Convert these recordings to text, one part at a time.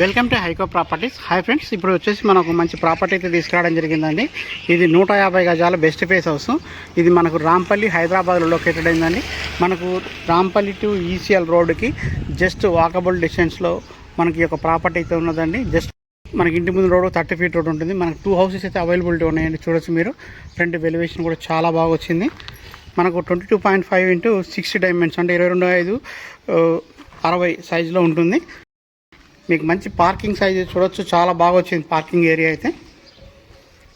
Welcome to Haiko properties. Hi friends, ఇప్పుడు వచ్చేసి మనకు మంచి ప్రాపర్టీ అయితే తీసుకురావడం జరిగిందండి. ఇది 150 గజాల బెస్ట్ ఫేస్ హౌస్. ఇది మనకు రాంపల్లి హైదరాబాద్లో లొకేటెడ్ అయిందండి. మనకు రాంపల్లి టు ఈసీఎల్ రోడ్డుకి జస్ట్ వాకబుల్ డిస్టెన్స్లో మనకి ఒక ప్రాపర్టీ అయితే ఉన్నదండి. జస్ట్ మనకి ఇంటి ముందు రోడ్ 30 ఫీట్ రోడ్ ఉంటుంది. మనకు 2 హౌసెస్ అయితే అవైలబిలిటీ ఉన్నాయండి. చూడొచ్చు మీరు. ఫ్రంట్ వెలివేషన్ కూడా చాలా బాగా వచ్చింది. మనకు 22.5 ఇంటూ 60 డైమెన్షన్స్ అంటే 22.5 60 సైజులో ఉంటుంది. మీకు మంచి పార్కింగ్ సైజ్ చూడొచ్చు, చాలా బాగా వచ్చింది పార్కింగ్ ఏరియా అయితే.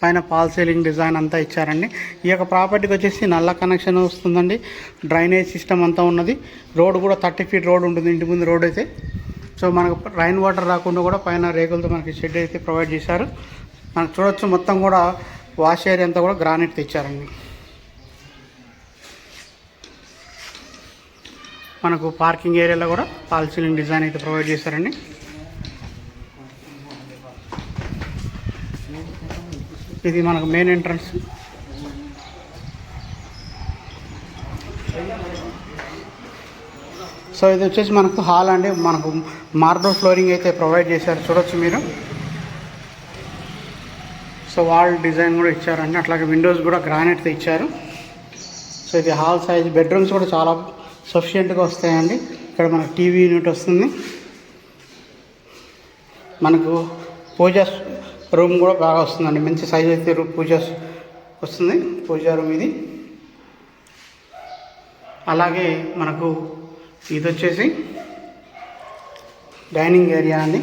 పైన పాల్ సీలింగ్ డిజైన్ అంతా ఇచ్చారండి. ఈ యొక్క ప్రాపర్టీకి వచ్చేసి నల్ల కనెక్షన్ వస్తుందండి. డ్రైనేజ్ సిస్టమ్ అంతా ఉన్నది. రోడ్ కూడా 30 ఫీట్ రోడ్ ఉంటుంది ఇంటి ముందు రోడ్ అయితే. సో మనకు రైన్ వాటర్ రాకుండా కూడా పైన రేకులతో మనకి షెడ్ అయితే ప్రొవైడ్ చేశారు. మనకు చూడొచ్చు మొత్తం కూడా వాష్ ఏరియా అంతా కూడా గ్రానైట్ తెచ్చారండి. మనకు పార్కింగ్ ఏరియాలో కూడా పాల్ సీలింగ్ డిజైన్ అయితే ప్రొవైడ్ చేశారండి. ఇది మనకు మెయిన్ ఎంట్రన్స్. సో ఇది వచ్చేసి మనకు హాల్ అండి. మనకు మార్బల్ ఫ్లోరింగ్ అయితే ప్రొవైడ్ చేశారు, చూడొచ్చు మీరు. సో వాల్ డిజైన్ కూడా ఇచ్చారండి. అట్లాగే విండోస్ కూడా గ్రానైట్తో ఇచ్చారు. సో ఇది హాల్ సైజ్. బెడ్రూమ్స్ కూడా చాలా సఫిషియెంట్గా వస్తాయండి. ఇక్కడ మనకు టీవీ యూనిట్ వస్తుంది. మనకు పూజా రూమ్ కూడా బాగా వస్తుందండి. మంచి సైజ్ అయితే పూజ వస్తుంది, పూజా రూమ్ ఇది. అలాగే మనకు ఇది వచ్చేసి డైనింగ్ ఏరియా అండి.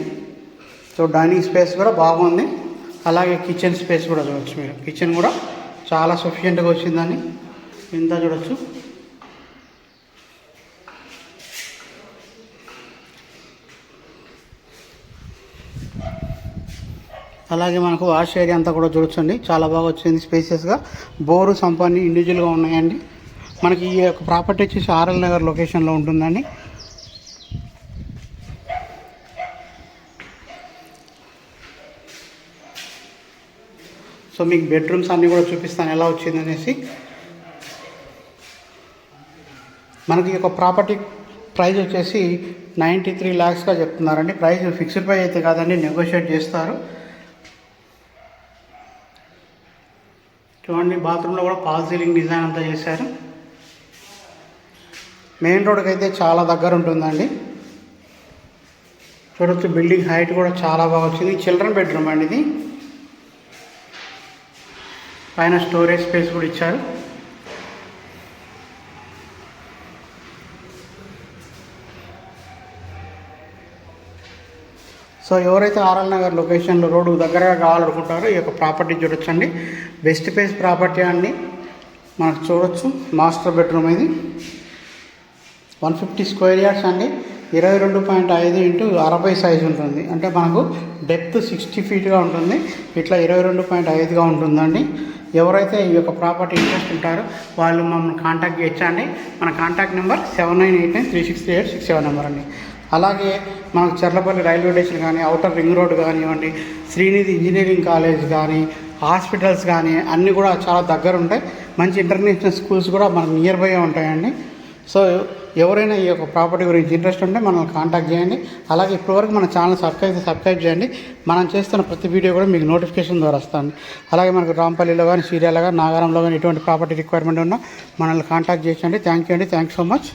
సో డైనింగ్ స్పేస్ కూడా బాగుంది. అలాగే కిచెన్ స్పేస్ కూడా చూడవచ్చు మీరు. కిచెన్ కూడా చాలా సఫిషియెంట్గా వచ్చిందని ఇంత చూడవచ్చు. అలాగే మనకు వాష్ ఏరియా అంతా కూడా చూడొచ్చండి, చాలా బాగా వచ్చింది స్పేసియస్గా. బోరు సంపన్ని ఇండివిజువల్గా ఉన్నాయండి. మనకి ఈ యొక్క ప్రాపర్టీ వచ్చేసి ఆర్ఎల్ నగర్ లొకేషన్లో ఉంటుందండి. సో మీకు బెడ్రూమ్స్ అన్నీ కూడా చూపిస్తాను ఎలా వచ్చింది అనేసి. మనకి ఈ యొక్క ప్రాపర్టీ ప్రైస్ వచ్చేసి 93 lakhsగా చెప్తున్నారండి. ప్రైస్ ఫిక్స్డ్ ప్రైస్ అయితే కాదండి, నెగోషియేట్ చేస్తారు. చూడండి, బాత్రూంలో కూడా పాల్ సీలింగ్ డిజైన్ అంతా చేశారు. మెయిన్ రోడ్కి అయితే చాలా దగ్గర ఉంటుందండి. చూడొచ్చు, బిల్డింగ్ హైట్ కూడా చాలా బాగా వచ్చింది. చిల్డ్రన్ బెడ్రూమ్ అండి ఇది. పైన స్టోరేజ్ స్పేస్ కూడా ఇచ్చారు. సో ఎవరైతే ఆర్ఎల్ నగర్ లొకేషన్లో రోడ్డు దగ్గరగా కావాలనుకుంటారో ఈ యొక్క ప్రాపర్టీ చూడొచ్చండి. బెస్ట్ ప్లేస్ ప్రాపర్టీ అండి. మనకు చూడొచ్చు మాస్టర్ బెడ్రూమ్ ఇది. 150 స్క్వేర్ యార్డ్స్ అండి. 22.5 ఇంటూ 60 సైజు ఉంటుంది. అంటే మనకు డెప్త్ 60 ఫీట్గా ఉంటుంది. ఇట్లా 22.5గా ఉంటుందండి. ఎవరైతే ఈ యొక్క ప్రాపర్టీ ఇంట్రెస్ట్ ఉంటారో వాళ్ళు మమ్మల్ని కాంటాక్ట్ చేయొచ్చండి. మన కాంటాక్ట్ నెంబర్ 7989363867 నెంబర్ అండి. అలాగే మనకు చర్లపల్లి రైల్వే స్టేషన్ కానీ, అవుటర్ రింగ్ రోడ్ కానివ్వండి, శ్రీనిధి ఇంజనీరింగ్ కాలేజ్ కానీ, హాస్పిటల్స్ కానీ అన్నీ కూడా చాలా దగ్గర ఉంటాయి. మంచి ఇంటర్నేషనల్ స్కూల్స్ కూడా మనకు నియర్ బై ఉంటాయండి. సో ఎవరైనా ఈ యొక్క ప్రాపర్టీ గురించి ఇంట్రెస్ట్ ఉంటే మనల్ని కాంటాక్ట్ చేయండి. అలాగే ఇప్పటివరకు మన ఛానల్ సబ్స్క్రైబ్ చేయండి. మనం చేస్తున్న ప్రతి వీడియో కూడా మీకు నోటిఫికేషన్ ద్వారా వస్తుంది. అలాగే మనకు రాంపల్లిలో కానీ, సీరియాలో కానీ, నాగారంలో కానీ ఎటువంటి ప్రాపర్టీ రిక్వైర్మెంట్ ఉన్నా మనల్ని కాంటాక్ట్ చేయండి. థ్యాంక్ యూ అండి. Thank so much.